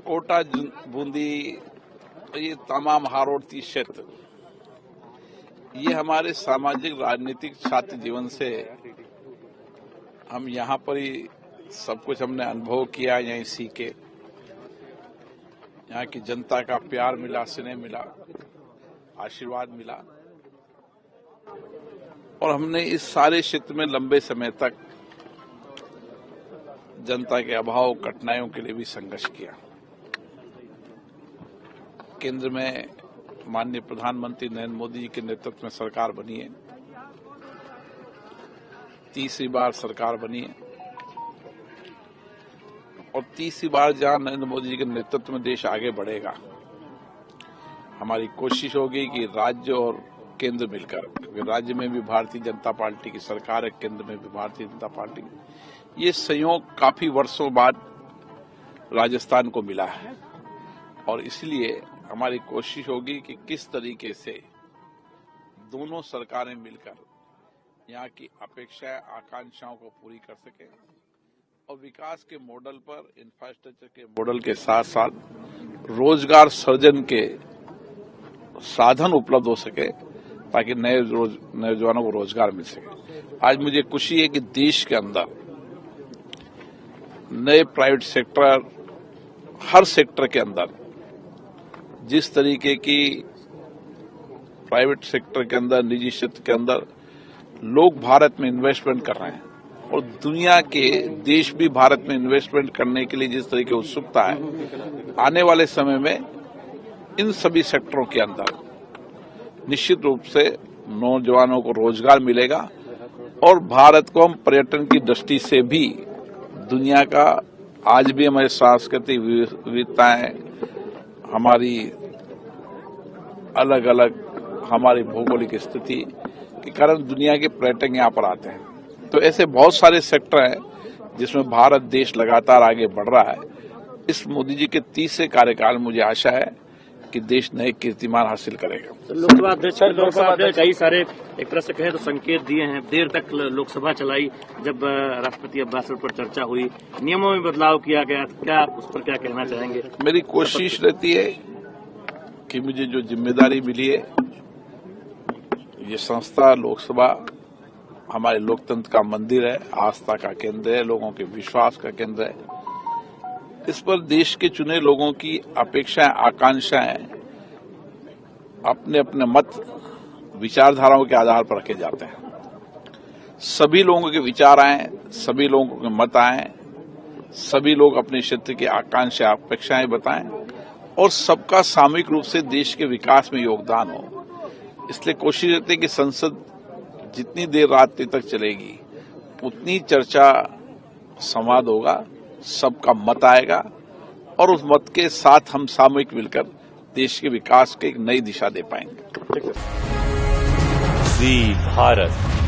कोटा बूंदी, ये तमाम हारोड़ती क्षेत्र, ये हमारे सामाजिक राजनीतिक छात्र जीवन से हम यहाँ पर ही सब कुछ हमने अनुभव किया, यहीं सीखे। यहाँ की जनता का प्यार मिला, स्नेह मिला, आशीर्वाद मिला, और हमने इस सारे क्षेत्र में लंबे समय तक जनता के अभाव, कठिनाइयों के लिए भी संघर्ष किया। केंद्र में माननीय प्रधानमंत्री नरेंद्र मोदी जी के नेतृत्व में सरकार बनी है, तीसरी बार सरकार बनी है, और तीसरी बार जहां नरेंद्र मोदी जी के नेतृत्व में देश आगे बढ़ेगा, हमारी कोशिश होगी कि राज्य और केंद्र मिलकर, क्योंकि राज्य में भी भारतीय जनता पार्टी की सरकार है, केंद्र में भी भारतीय जनता पार्टी, ये संयोग काफी वर्षों बाद राजस्थान को मिला है, और इसलिए हमारी कोशिश होगी कि किस तरीके से दोनों सरकारें मिलकर यहाँ की अपेक्षाएं, आकांक्षाओं को पूरी कर सके, और विकास के मॉडल पर, इंफ्रास्ट्रक्चर के मॉडल के साथ साथ रोजगार सृजन के साधन उपलब्ध हो सके, ताकि नए नौजवानों को रोजगार मिल सके। आज मुझे खुशी है कि देश के अंदर नए प्राइवेट सेक्टर, हर सेक्टर के अंदर जिस तरीके की प्राइवेट सेक्टर के अंदर, निजी क्षेत्र के अंदर लोग भारत में इन्वेस्टमेंट कर रहे हैं, और दुनिया के देश भी भारत में इन्वेस्टमेंट करने के लिए जिस तरीके उत्सुकता है, आने वाले समय में इन सभी सेक्टरों के अंदर निश्चित रूप से नौजवानों को रोजगार मिलेगा, और भारत को हम पर्यटन की दृष्टि से भी दुनिया का, आज भी हमारी सांस्कृतिक विविधताएं, हमारी अलग अलग हमारी भौगोलिक स्थिति के कारण दुनिया के पर्यटक यहाँ पर आते हैं। तो ऐसे बहुत सारे सेक्टर हैं जिसमें भारत देश लगातार आगे बढ़ रहा है। इस मोदी जी के तीसरे कार्यकाल में मुझे आशा है कि देश नए कीर्तिमान हासिल करेगा। लोकसभा अध्यक्ष कई सारे एक तरह से कहे तो संकेत दिए हैं, देर तक लोकसभा चलाई, जब राष्ट्रपति अभिभाषण पर चर्चा हुई, नियमों में बदलाव किया गया, क्या उस पर क्या कहना चाहेंगे? मेरी कोशिश रहती है कि मुझे जो जिम्मेदारी मिली है, ये संस्था लोकसभा हमारे लोकतंत्र का मंदिर है, आस्था का केंद्र है, लोगों के विश्वास का केंद्र है। इस पर देश के चुने लोगों की अपेक्षाएं, आकांक्षाएं अपने अपने मत, विचारधाराओं के आधार पर रखे जाते हैं। सभी लोगों के विचार आए, सभी लोगों के मत आए, सभी लोग अपने क्षेत्र की आकांक्षा, अपेक्षाएं बताएं, और सबका सामूहिक रूप से देश के विकास में योगदान हो। इसलिए कोशिश रहती है कि संसद जितनी देर रात तक चलेगी, उतनी चर्चा, संवाद होगा, सबका मत आएगा, और उस मत के साथ हम सामूहिक मिलकर देश के विकास की एक नई दिशा दे पाएंगे। जी भारत।